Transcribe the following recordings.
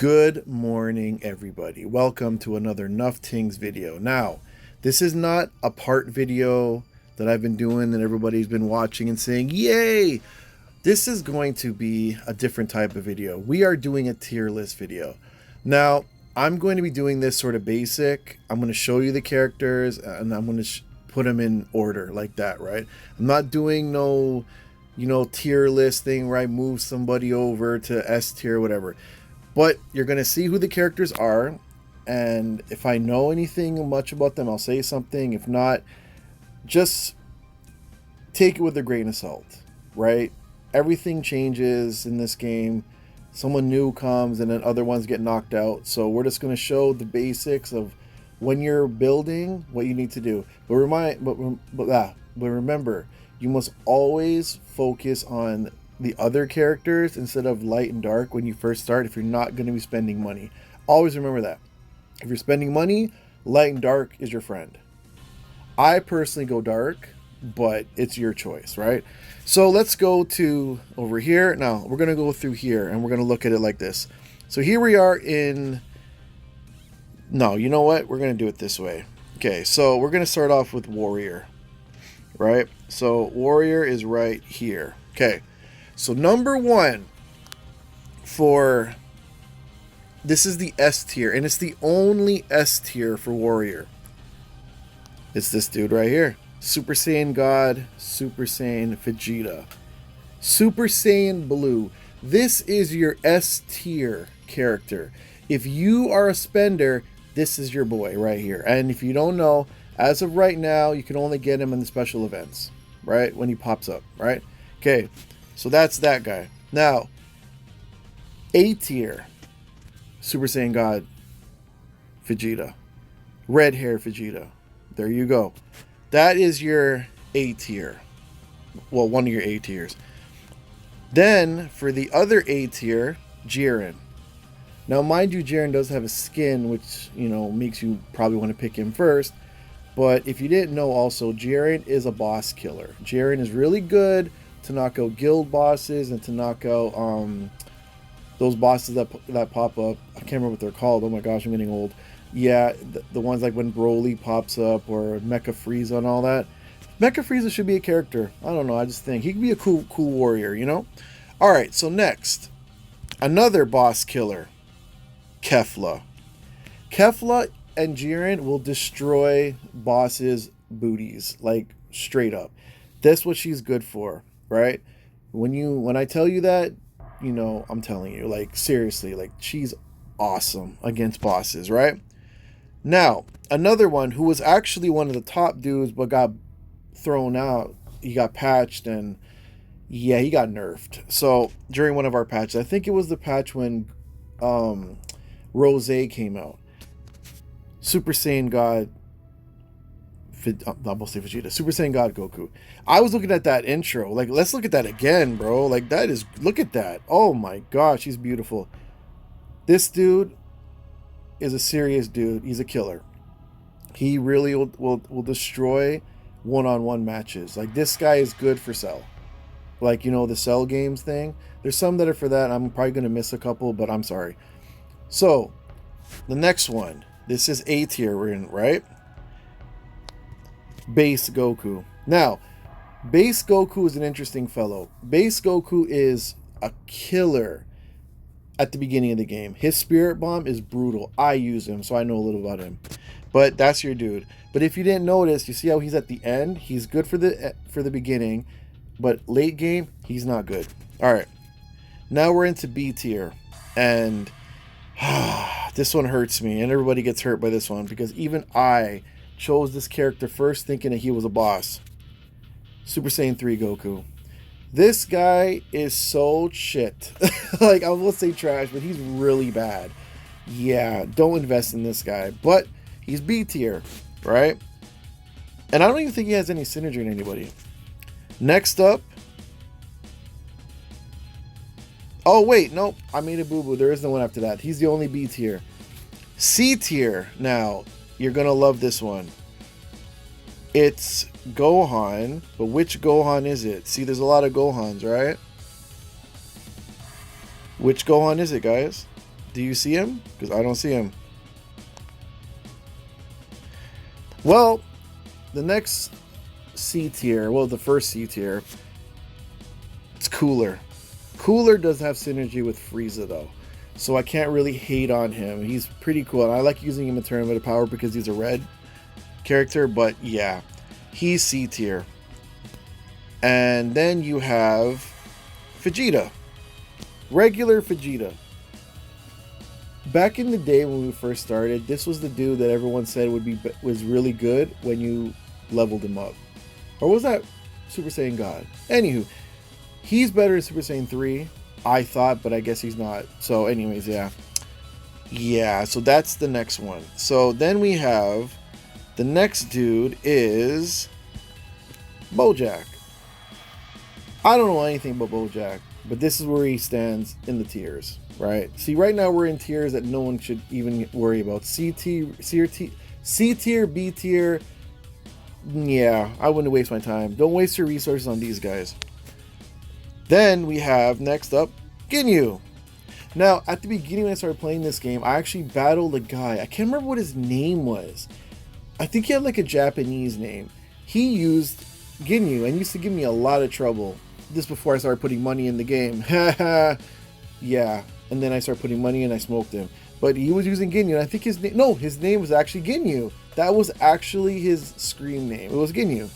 Good morning, everybody. Welcome to another Nufftingz video. Now, this is not a part video that I've been doing and everybody's been watching and saying, yay! This is going to be a different type of video. We are doing a tier list video. Now, I'm going to be doing this sort of basic. I'm going to show you the characters and I'm going to put them in order like that, right? I'm not doing no, tier list thing where I move somebody over to S tier or whatever. But you're going to see who the characters are, and if I know anything much about them, I'll say something. If not, just take it with a grain of salt, right? Everything changes in this game. Someone new comes, and then other ones get knocked out. So we're just going to show the basics of when you're building, what you need to do. But remember, you must always focus on the other characters instead of light and dark when you first start if you're not going to be spending money. Always remember that. If you're spending money, light and dark is your friend. I personally go dark, but it's your choice, right? So let's go to over here. Now we're going to go through here and we're going to look at it like this. So here we are in... No, you know what? We're going to do it this way. Okay, so we're going to start off with Warrior, right? So Warrior is right here. Okay. So number one for this is the S tier, and it's the only S tier for Warrior. It's this dude right here. Super Saiyan God, Super Saiyan Vegeta. Super Saiyan Blue. This is your S tier character. If you are a spender, this is your boy right here. And if you don't know, as of right now, you can only get him in the special events, right? When he pops up, right? Okay. So that's that guy. Now, A tier, Super Saiyan God, Vegeta. Red hair Vegeta. There you go. That is your A tier. Well, one of your A tiers. Then, for the other A tier, Jiren. Now, mind you, Jiren does have a skin, which, makes you probably want to pick him first. But if you didn't know also, Jiren is a boss killer. Jiren is really good to knock out guild bosses and to knock out those bosses that pop up. I can't remember what they're called. Oh my gosh, I'm getting old. Yeah, the ones like when Broly pops up or Mecha Frieza and all that. Mecha Frieza should be a character. I don't know. I just think he could be a cool warrior, All right, so next, another boss killer, Kefla. Kefla and Jiren will destroy bosses' booties, like straight up. That's what she's good for. Right? When I tell you that, I'm telling you, like, seriously, like, she's awesome against bosses, right? Now, another one who was actually one of the top dudes but got thrown out, he got patched, and yeah, he got nerfed. So during one of our patches, I think it was the patch when Rose came out, Super Saiyan God, I'm say Vegeta, Super Saiyan God Goku. I was looking at that intro. Like, let's look at that again, bro. Like, that is, look at that. Oh my gosh, he's beautiful. This dude is a serious dude. He's a killer. He really will destroy one-on-one matches. Like, this guy is good for Cell. Like, the Cell games thing. There's some that are for that. I'm probably going to miss a couple, but I'm sorry. So, the next one. This is A tier we're in, right? Base Goku. Now, Base Goku is an interesting fellow. Base Goku is a killer at the beginning of the game. His Spirit Bomb is brutal. I use him, so I know a little about him. But that's your dude. But if you didn't notice, you see how he's at the end? He's good for the beginning, but late game, he's not good. All right. Now we're into B tier. And this one hurts me, and everybody gets hurt by this one because even I chose this character first thinking that he was a boss. Super Saiyan 3 Goku. This guy is so shit. Like, I won't say trash, but he's really bad. Yeah, don't invest in this guy. But he's B tier, right? And I don't even think he has any synergy in anybody. Next up. Oh, wait, nope. I made a boo-boo. There is no one after that. He's the only B tier. C tier. Now, you're going to love this one. It's Gohan, but which Gohan is it? See, there's a lot of Gohans, right? Which Gohan is it, guys? Do you see him? Because I don't see him. Well, the next C tier, well, the first C tier, it's Cooler. Cooler does have synergy with Frieza, though. So I can't really hate on him. He's pretty cool. And I like using him in Tournament of Power because he's a red character. But yeah, he's C tier. And then you have Vegeta. Regular Vegeta. Back in the day when we first started, this was the dude that everyone said was really good when you leveled him up. Or was that Super Saiyan God? Anywho, he's better in Super Saiyan 3, I thought, but I guess he's not. So anyways, yeah. Yeah, so that's the next one. So then we have, the next dude is Bojack. I don't know anything about Bojack, but this is where he stands in the tiers, right? See, right now we're in tiers that no one should even worry about. C tier, B tier. Yeah, I wouldn't waste my time. Don't waste your resources on these guys. Then we have, next up, Ginyu. Now, at the beginning when I started playing this game, I actually battled a guy. I can't remember what his name was. I think he had like a Japanese name. He used Ginyu and used to give me a lot of trouble. This before I started putting money in the game. Yeah, and then I started putting money and I smoked him. But he was using Ginyu, and I think his name was actually Ginyu. That was actually his scream name. It was Ginyu.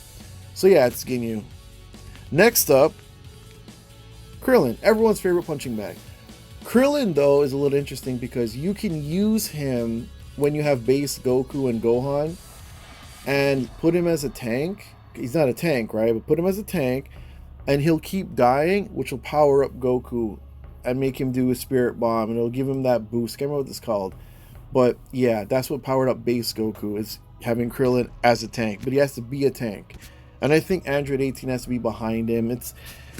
So yeah, it's Ginyu. Next up, Krillin, everyone's favorite punching bag. Krillin, though, is a little interesting because you can use him when you have base Goku and Gohan and put him as a tank. He's not a tank, right? But put him as a tank and he'll keep dying, which will power up Goku and make him do a spirit bomb, and it'll give him that boost. I can't remember what it's called. But yeah, that's what powered up base Goku, is having Krillin as a tank. But he has to be a tank. And I think Android 18 has to be behind him.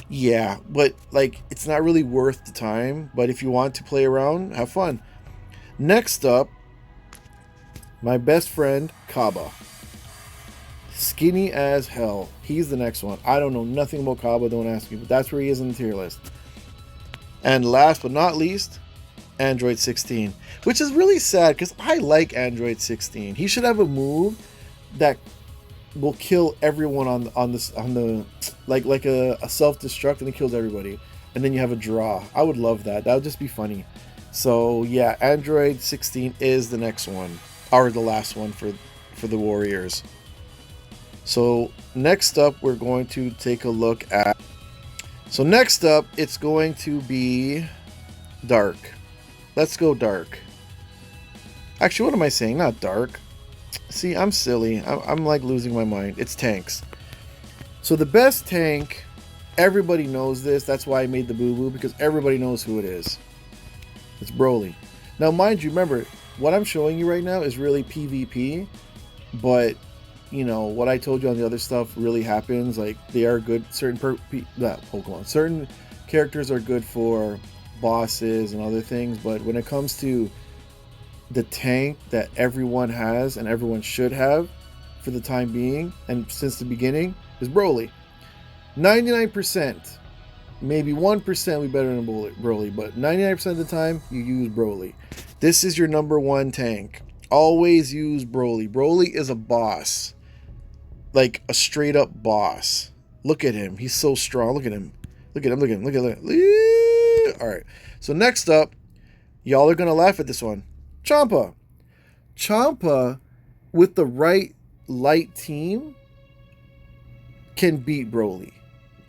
Yeah, but like, it's not really worth the time. But if you want to play around, have fun. Next up, my best friend, Kaba. Skinny as hell. He's the next one. I don't know nothing about Kaba, don't ask me, but that's where he is in the tier list. And last but not least, Android 16, which is really sad because I like Android 16. He should have a move that will kill everyone on the like a self-destruct, and it kills everybody, and then you have a draw. I would love that. That would just be funny. So yeah, Android 16 is the next one, or the last one for the Warriors. So next up, we're going to take a look at. So next up, it's going to be Dark. Let's go Dark. Actually, what am I saying? Not Dark. See, I'm silly. I'm like losing my mind. It's tanks. So the best tank, everybody knows this. That's why I made the boo-boo, because everybody knows who it is. It's Broly. Now, mind you, remember, what I'm showing you right now is really PvP, but you know, what I told you on the other stuff really happens. Like, they are good. Certain characters are good for bosses and other things, but when it comes to the tank that everyone has and everyone should have for the time being and since the beginning is Broly. 99%, maybe 1% we better than Broly, but 99% of the time you use Broly. This is your number one tank. Always use Broly. Broly is a boss. Like a straight up boss. Look at him. He's so strong. Look at him. Look at him. Look at him. Look at him. All right. So next up, y'all are going to laugh at this one. Champa. Champa, with the right light team, can beat Broly.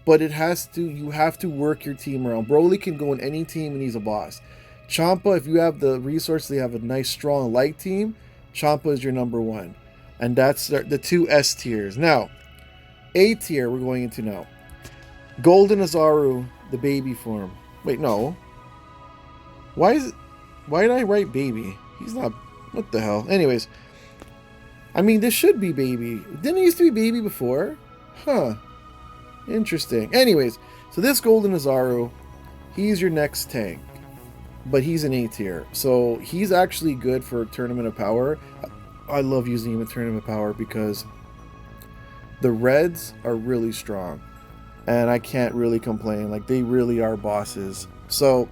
But you have to work your team around. Broly can go in any team and he's a boss. Champa, if you have the resources, they have a nice strong light team, Champa is your number one. And that's the two S tiers. Now, A tier we're going into now. Golden Azaru, the baby form. Wait, no. Why did I write baby? He's not, what the hell? Anyways, I mean, this should be baby. Didn't it used to be baby before? Huh. Interesting. Anyways, so this Golden Azaru, he's your next tank. But he's an A tier. So he's actually good for Tournament of Power. I love using him in Tournament of Power because the Reds are really strong. And I can't really complain. Like, they really are bosses. So,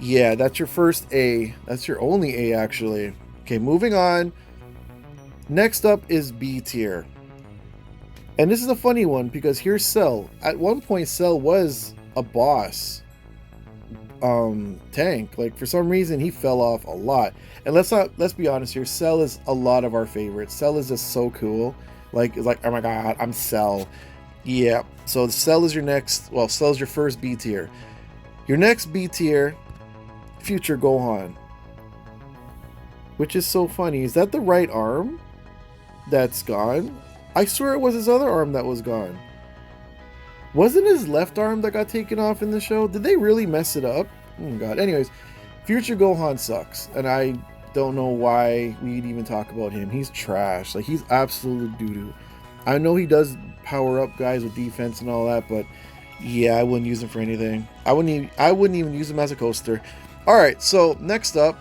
Yeah, that's your first A. That's your only A, actually. Okay, moving on. Next up is B tier. And this is a funny one because here's Cell. At one point, Cell was a boss tank. Like, for some reason, he fell off a lot. And let's be honest here. Cell is a lot of our favorites. Cell is just so cool. Like, it's like, oh my god, I'm Cell. Yeah. So Cell is your next. Well, Cell is your first B tier. Your next B tier, Future Gohan. Which is so funny. Is that the right arm that's gone? I swear it was his other arm that was gone. Wasn't his left arm that got taken off in the show? Did they really mess it up? Oh my god. Anyways, Future Gohan sucks. And I don't know why we'd even talk about him. He's trash. Like, he's absolute doo-doo. I know he does power up guys with defense and all that, but yeah, I wouldn't use him for anything. I wouldn't even use him as a coaster. Alright, so next up,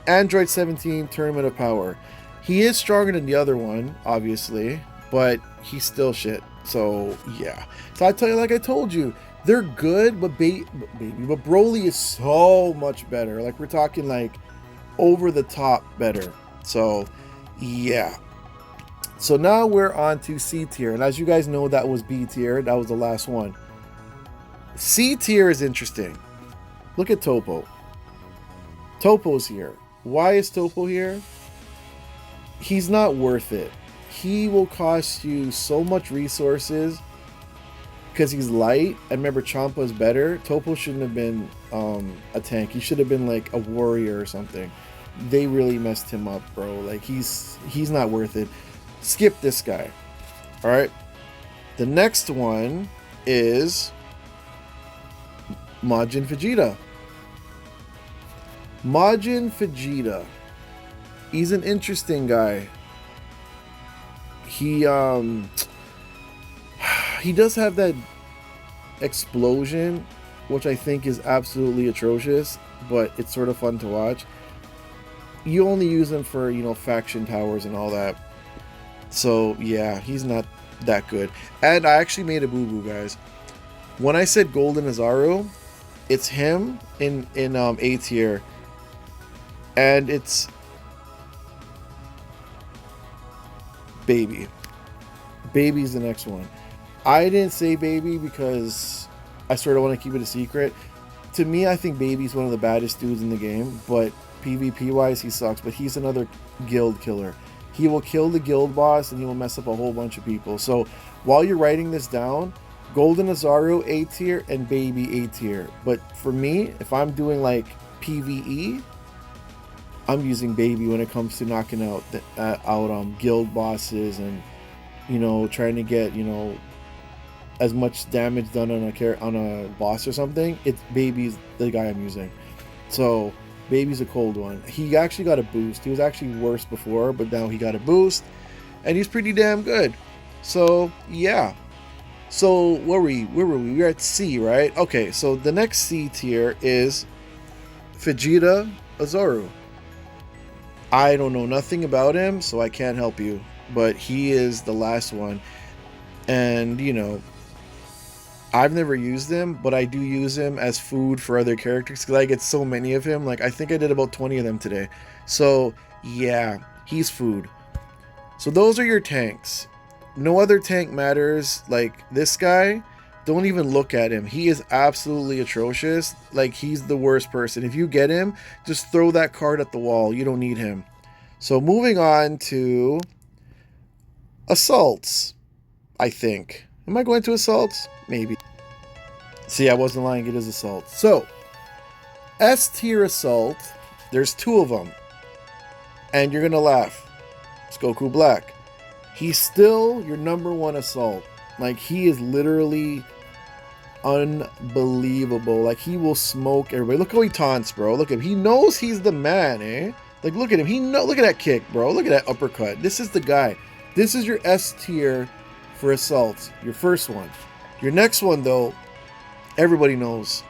Android 17 Tournament of Power. He is stronger than the other one, obviously, but he's still shit. So yeah. So I tell you, like I told you, they're good, but but Broly is so much better. Like, we're talking like over the top better. So yeah. So now we're on to C tier, and as you guys know, that was B tier. That was the last one. C tier is interesting. Look at Topo. Topo's here. Why is Topo here? He's not worth it. He will cost you so much resources because he's light. And remember, Champa's better. Topo shouldn't have been a tank. He should have been like a warrior or something. They really messed him up, bro. Like, he's not worth it. Skip this guy. All right. The next one is Majin Vegeta. Majin Vegeta. He's an interesting guy. He does have that explosion, which I think is absolutely atrocious, but it's sort of fun to watch. You only use him for, you know, faction towers and all that. So yeah, he's not that good. And I actually made a boo-boo, guys. When I said Golden Azaru, it's him in A tier, and it's Baby. Baby's the next one. I didn't say Baby because I sort of want to keep it a secret. To me, I think Baby's one of the baddest dudes in the game, but PvP wise, he sucks. But he's another guild killer. He will kill the guild boss and he will mess up a whole bunch of people. So while you're writing this down, Golden Azaru A tier and Baby A tier. But for me, if I'm doing like PvE, I'm using Baby when it comes to knocking out guild bosses and, you know, trying to get, you know, as much damage done on a boss or something. It's Baby's the guy I'm using. So Baby's a cold one. He actually got a boost. He was actually worse before, but now he got a boost, and he's pretty damn good. So yeah. So where were we? We were at C, right? Okay, so the next C tier is Vegeta Azaru. I don't know nothing about him, so I can't help you. But he is the last one. And, you know, I've never used him, but I do use him as food for other characters because I get so many of him. Like, I think I did about 20 of them today. So, yeah, he's food. So those are your tanks. No other tank matters. Like, this guy, don't even look at him. He is absolutely atrocious. Like, he's the worst person. If you get him, just throw that card at the wall. You don't need him. So moving on to assaults, I think. Am I going to assaults? Maybe. See, I wasn't lying. It is assault. So, S tier assault, there's two of them. And you're going to laugh. It's Goku Black. He's still your number one assault. Like, he is literally unbelievable. Like, he will smoke everybody. Look how he taunts, bro. Look at him. He knows he's the man, eh? Like, look at him. Look at that kick, bro. Look at that uppercut. This is the guy. This is your S tier for assaults. Your first one. Your next one, though, everybody knows.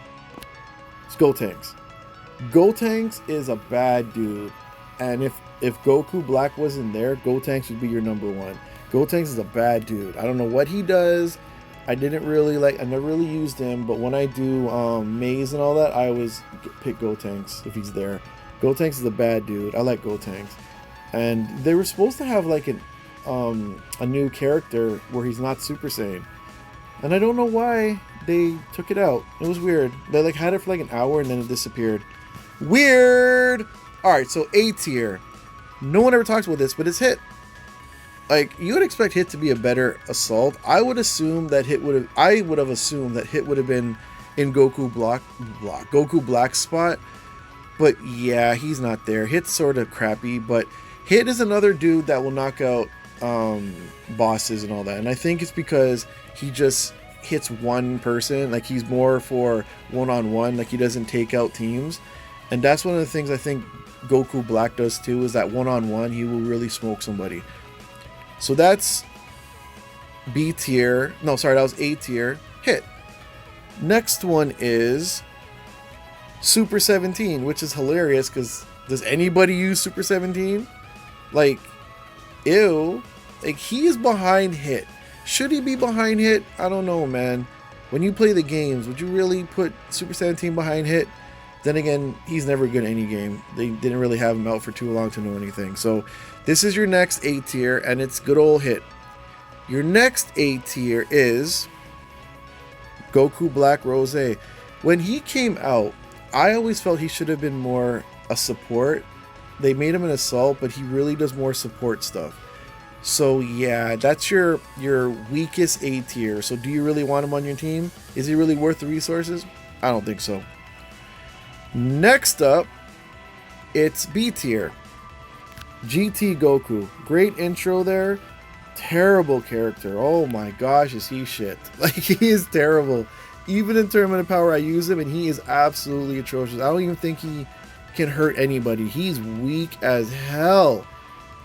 It's Gotenks. Gotenks is a bad dude. And if Goku Black wasn't there, Gotenks would be your number one. Gotenks is a bad dude. I don't know what he does. I didn't really like. I never really used him, but when I do maze and all that, I always pick Gotenks if he's there. Gotenks is a bad dude. I like Gotenks, and they were supposed to have like a new character where he's not Super Saiyan, and I don't know why they took it out. It was weird. They like had it for like an hour and then it disappeared. Weird. All right, so A tier. No one ever talks about this, but it's Hit. Like, you would expect Hit to be a better assault. I would assume that Hit would have. I would have assumed that Hit would have been in Goku Black's spot. But yeah, he's not there. Hit's sort of crappy, but Hit is another dude that will knock out bosses and all that. And I think it's because he just hits one person. Like, he's more for one-on-one. Like, he doesn't take out teams. And that's one of the things I think Goku Black does too, is that one-on-one he will really smoke somebody. So that's B tier. No, sorry, that was A tier. Hit. Next one is Super 17, which is hilarious because does anybody use Super 17? Like, ew. Like, he is behind Hit. Should he be behind Hit? I don't know, man. When you play the games, would you really put Super 17 behind Hit? Then again, he's never good at any game. They didn't really have him out for too long to know anything. So this is your next A tier, and it's good old Hit. Your next A tier is Goku Black Rose. When he came out, I always felt he should have been more a support. They made him an assault, but he really does more support stuff. So yeah, that's your weakest A tier. So do you really want him on your team? Is he really worth the resources? I don't think so. Next up, it's B tier. GT Goku. Great intro there. Terrible character. Oh my gosh, is he shit. Like, he is terrible. Even in Tournament of Power, I use him, and he is absolutely atrocious. I don't even think he can hurt anybody. He's weak as hell.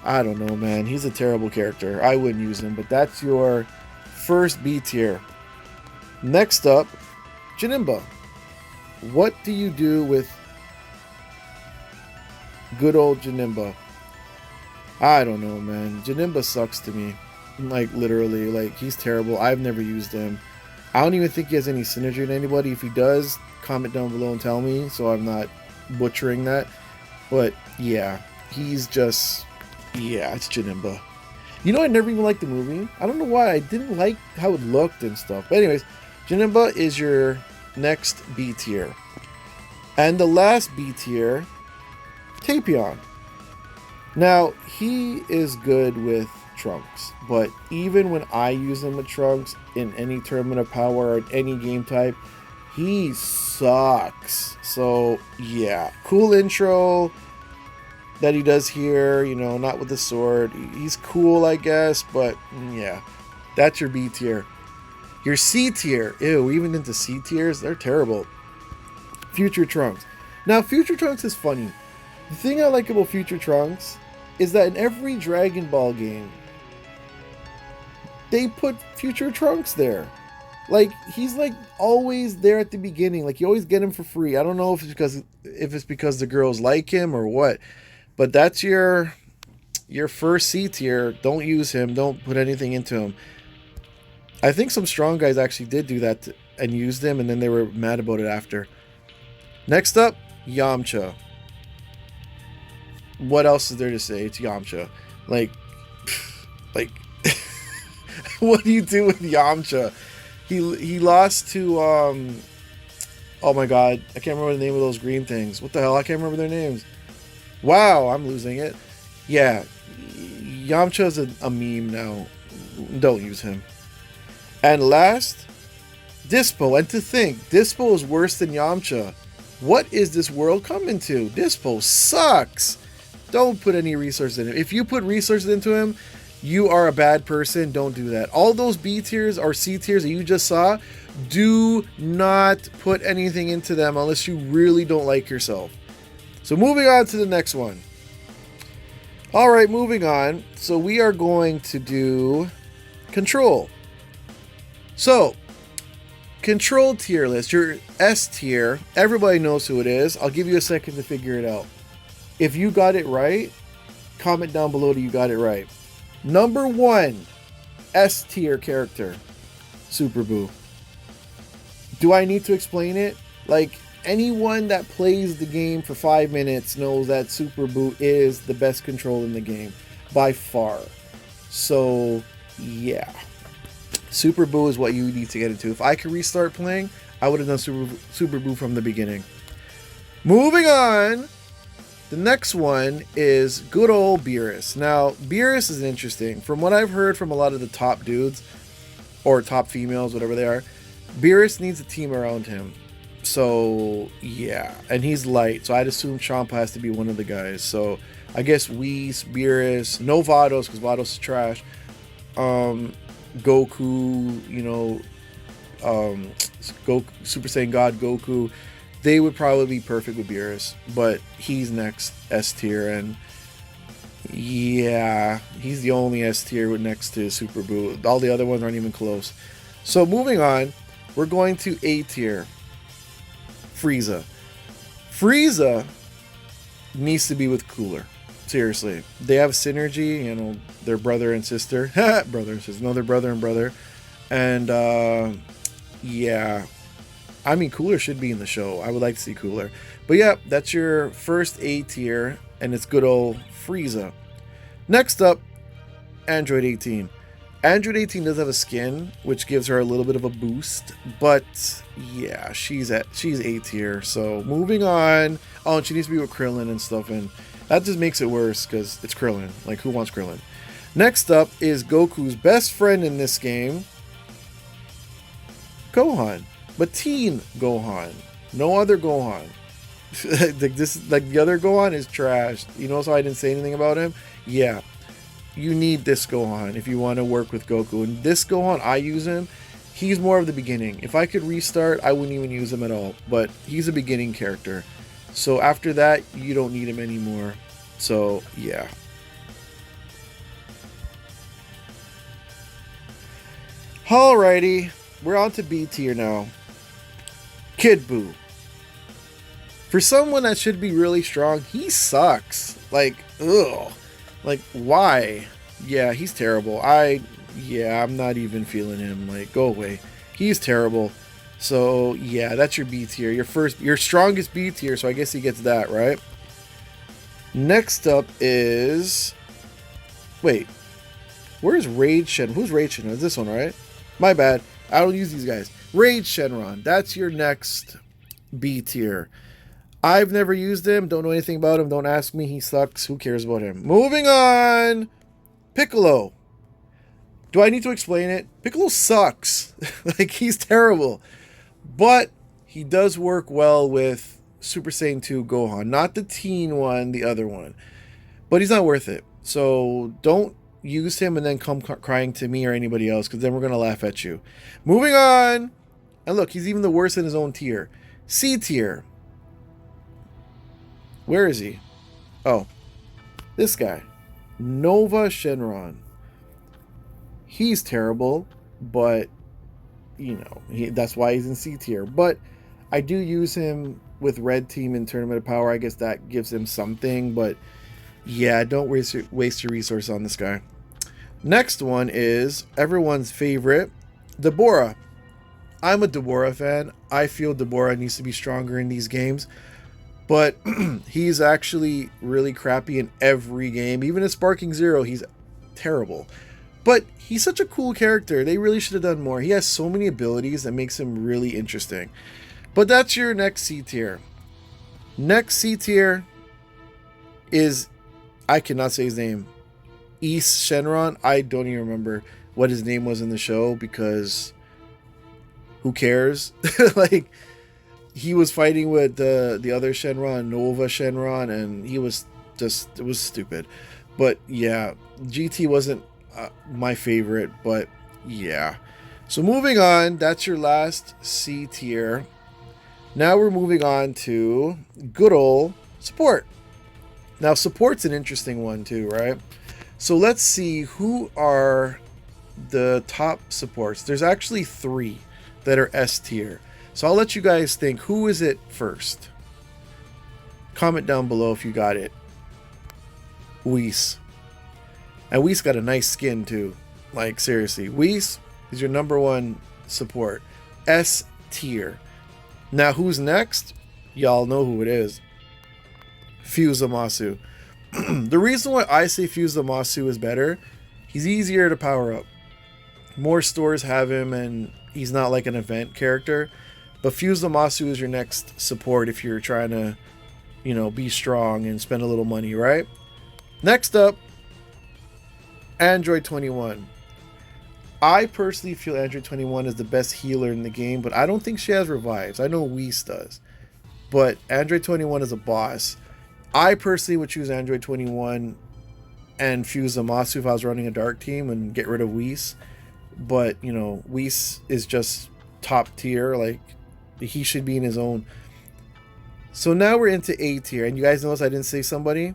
I don't know, man. He's a terrible character. I wouldn't use him, but that's your first B tier. Next up, Janemba. What do you do with good old Janemba? I don't know, man. Janemba sucks to me. Like, literally. Like, he's terrible. I've never used him. I don't even think he has any synergy with anybody. If he does, comment down below and tell me so I'm not butchering that. But, yeah. He's just... yeah, it's Janemba. You know, I never even liked the movie. I don't know why. I didn't like how it looked and stuff. But anyways, Janemba is your next B tier. And the last B tier, Tapion. Now, he is good with Trunks, but even when I use him with Trunks in any Tournament of Power or any game type, he sucks. So yeah, cool intro that he does here, you know, not with the sword. He's cool, I guess, but yeah, that's your B tier. Your C tier, ew, even into C tiers, they're terrible. Future Trunks. Now, Future Trunks is funny. The thing I like about Future Trunks is that in every Dragon Ball game, they put Future Trunks there. Like, he's like always there at the beginning. Like, you always get him for free. I don't know if it's because the girls like him or what, but that's your first C tier. Don't use him. Don't put anything into him. I think some strong guys actually did do that and used him, and then they were mad about it after. Next up, Yamcha. What else is there to say? It's Yamcha. Like, what do you do with Yamcha? He lost to oh my god, I can't remember the name of those green things. What the hell? I can't remember their names. Wow, I'm losing it. Yeah, Yamcha's a meme now. Don't use him. And last, Dispo. And to think, Dispo is worse than Yamcha. What is this world coming to? Dispo sucks. Don't put any resources in him. If you put resources into him, you are a bad person. Don't do that. All those B tiers or C tiers that you just saw, do not put anything into them unless you really don't like yourself. So moving on to the next one. All right, moving on. So we are going to do Control. So, Control tier list. Your S tier, everybody knows who it is. I'll give you a second to figure it out. If you got it right, comment down below that you got it right. Number 1 S tier character, Super Boo. Do I need to explain it? Like, anyone that plays the game for 5 minutes knows that Super Boo is the best control in the game by far. So, yeah. Super Boo is what you need to get into. If I could restart playing, I would have done Super Boo from the beginning. Moving on. The next one is good old Beerus. Now, Beerus is interesting. From what I've heard from a lot of the top dudes, or top females, whatever they are, Beerus needs a team around him. So, yeah. And he's light, so I'd assume Champa has to be one of the guys. So, I guess Whis, Beerus, no Vados, because Vados is trash. Goku, you know, Goku, Super Saiyan God Goku, they would probably be perfect with Beerus, but he's next S tier, and yeah, he's the only S tier next to Super Boo. All the other ones aren't even close. So moving on, we're going to A tier. Frieza. Frieza needs to be with Cooler. Seriously, they have synergy, you know, they're brother and sister. Brother and sister. No, they're brother and brother. And, yeah. I mean, Cooler should be in the show. I would like to see Cooler. But yeah, that's your first A tier, and it's good old Frieza. Next up, Android 18. Android 18 does have a skin, which gives her a little bit of a boost, but yeah, she's A tier. So moving on. Oh, and she needs to be with Krillin and stuff, and that just makes it worse because it's Krillin. Like, who wants Krillin? Next up is Goku's best friend in this game, Gohan. But Teen Gohan. No other Gohan. Like the other Gohan is trash. You know, so I didn't say anything about him? Yeah. You need this Gohan if you want to work with Goku. And this Gohan, I use him. He's more of the beginning. If I could restart, I wouldn't even use him at all. But he's a beginning character. So after that, you don't need him anymore. So, yeah. Alrighty. We're on to B tier now. Kid Buu. For someone that should be really strong, he sucks. Like, ugh. Like, why? Yeah, he's terrible. I'm not even feeling him. Like, go away. He's terrible. So, yeah, that's your B tier. Your strongest B tier, so I guess he gets that, right? Next up is... Wait. Where's Raid Shenron? Who's Raid Shenron? Is this one, right? My bad. I don't use these guys. Raid Shenron. That's your next B tier. I've never used him. Don't know anything about him. Don't ask me. He sucks. Who cares about him? Moving on. Piccolo. Do I need to explain it? Piccolo sucks. Like, he's terrible. But he does work well with Super Saiyan 2 Gohan. Not the teen one, the other one. But he's not worth it. So don't use him and then come crying to me or anybody else, because then we're going to laugh at you. Moving on. And look, he's even the worst in his own tier. C tier. Where is he? Oh, this guy. Nova Shenron. He's terrible, but, you know, that's why he's in C tier. But I do use him with Red Team in Tournament of Power. I guess that gives him something, but yeah, don't waste your resource on this guy. Next one is everyone's favorite, Deborah. I'm a Deborah fan. I feel Deborah needs to be stronger in these games. But he's actually really crappy in every game. Even in Sparking Zero, he's terrible. But he's such a cool character. They really should have done more. He has so many abilities that makes him really interesting. But that's your next C tier. Next C tier is, I cannot say his name, East Shenron. I don't even remember what his name was in the show because who cares? Like, he was fighting with the other Shenron, Nova Shenron, and he was just, it was stupid. But yeah, GT wasn't my favorite, but yeah. So moving on, that's your last C tier. Now we're moving on to good old support. Now support's an interesting one too, right? So let's see who are the top supports. There's actually 3 that are S tier. So I'll let you guys think, who is it first? Comment down below if you got it. Whis. And Whis got a nice skin too. Like, seriously. Whis is your number 1 support. S tier. Now, who's next? Y'all know who it is. Fusamasu. The reason why I say Fusamasu is better, he's easier to power up. More stores have him, and he's not like an event character. But Fusamasu is your next support if you're trying to, you know, be strong and spend a little money, right? Next up, Android 21. I personally feel Android 21 is the best healer in the game, but I don't think she has revives. I know Whis does. But Android 21 is a boss. I personally would choose Android 21 and Fusamasu if I was running a dark team and get rid of Whis. But, you know, Whis is just top tier. Like, he should be in his own. So now we're into A tier. And you guys notice I didn't say somebody?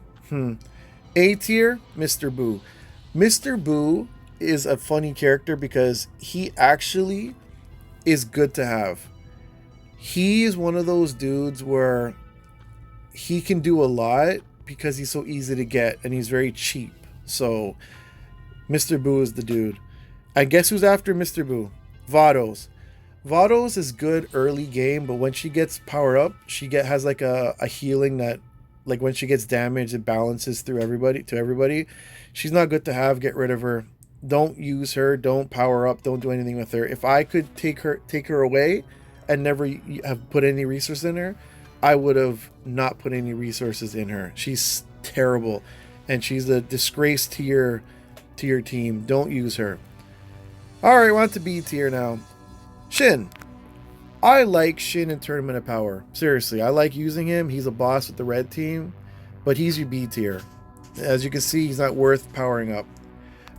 A tier, Mr. Boo. Mr. Boo is a funny character because he actually is good to have. He is one of those dudes where he can do a lot because he's so easy to get and he's very cheap. So Mr. Boo is the dude. I guess who's after Mr. Boo? Vados. Vados is good early game, but when she gets powered up, she has like a healing that, like, when she gets damaged, it balances through everybody. She's not good to have. Get rid of her. Don't use her. Don't power up. Don't do anything with her. If I could take her away and never have put any resources in her, I would have not put any resources in her. She's terrible, and she's a disgrace to your team. Don't use her. All right, we're on to B tier now. Shin. I like Shin in Tournament of Power. Seriously, I like using him. He's a boss with the red team, but he's your B tier. As you can see, he's not worth powering up.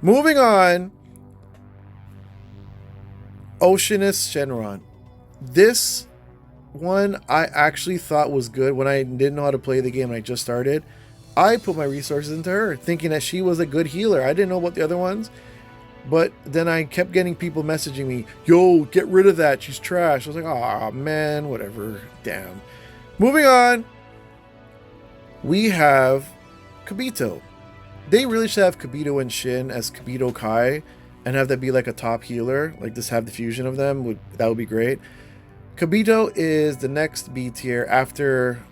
Moving on. Oceanus Shenron. This one I actually thought was good when I didn't know how to play the game and I just started. I put my resources into her, thinking that she was a good healer. I didn't know about the other ones. But then I kept getting people messaging me, yo, get rid of that. She's trash. I was like, oh, man, whatever. Damn. Moving on. We have Kibito. They really should have Kibito and Shin as Kibito Kai and have that be like a top healer. Like, just have the fusion of them. That would be great. Kibito is the next B tier after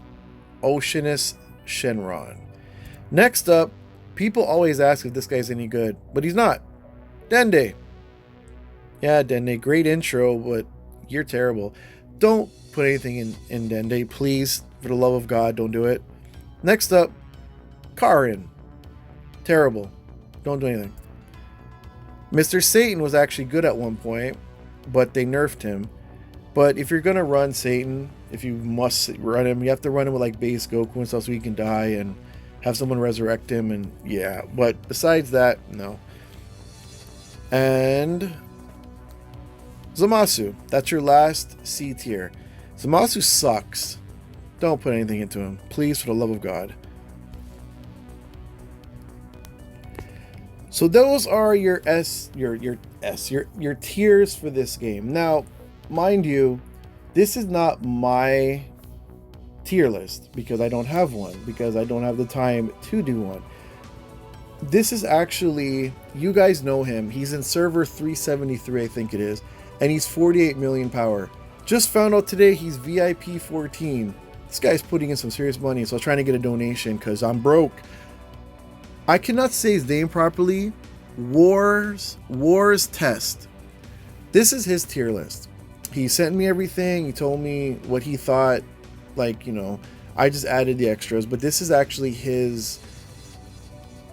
Oceanus Shenron. Next up, people always ask if this guy's any good, but he's not. Dende. Yeah, Dende, great intro, but you're terrible. Don't put anything in Dende, please. For the love of God, don't do it. Next up, Karin. Terrible. Don't do anything. Mr. Satan was actually good at one point, but they nerfed him. But if you're going to run Satan, if you must run him, you have to run him with like base Goku and stuff so he can die and have someone resurrect him. And yeah, but besides that, no. And Zamasu. That's your last C tier. Zamasu sucks. Don't put anything into him. Please, for the love of God. So those are your your tiers for this game. Now, mind you, this is not my tier list because I don't have one, because I don't have the time to do one. This is actually, you guys know him. He's in server 373, I think it is, and he's 48 million power. Just found out today he's VIP 14. This guy's putting in some serious money, so I was trying to get a donation because I'm broke. I cannot say his name properly. Worstest. This is his tier list. He sent me everything. He told me what he thought. Like, you know, I just added the extras, but this is actually his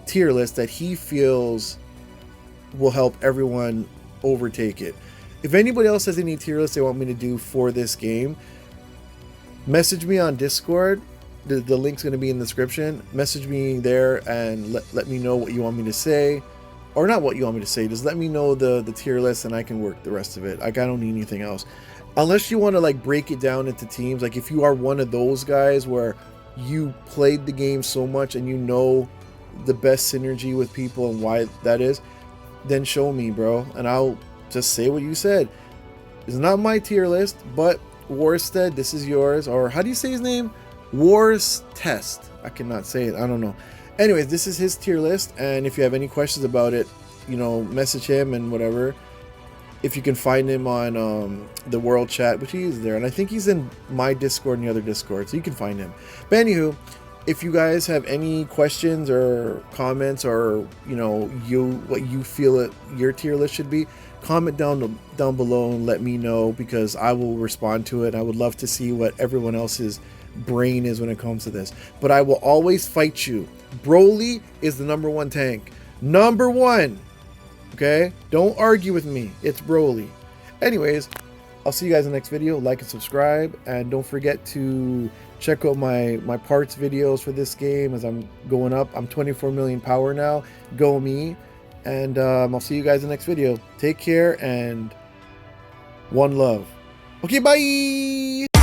tier list that he feels will help everyone overtake it. If anybody else has any tier lists they want me to do for this game, message me on Discord. The link's going to be in the description. Message me there and let me know what you want me to say. Or not what you want me to say. Just let me know the tier list and I can work the rest of it. Like, I don't need anything else. Unless you want to like break it down into teams. Like if you are one of those guys where you played the game so much and you know the best synergy with people and why that is, then show me, bro, and I'll just say what you said. It's not my tier list, but Worstest, this is yours. Or how do you say his name? Worstest. I cannot say it. I don't know. Anyways, this is his tier list, and if you have any questions about it, you know, message him and whatever. if you can find him on the world chat, which he is there, and I think he's in my Discord and the other Discord, so you can find him. But anywho, if you guys have any questions or comments, or what you feel that your tier list should be, comment down below and let me know, because I will respond to it. I would love to see what everyone else's brain is when it comes to this. But I will always fight you. Broly is the #1 tank. #1. Okay? Don't argue with me. It's Broly. Anyways, I'll see you guys in the next video. Like and subscribe, and don't forget to check out my parts videos for this game as I'm going up. I'm 24 million power now. Go me. And I'll see you guys in the next video. Take care, and one love. Okay, bye!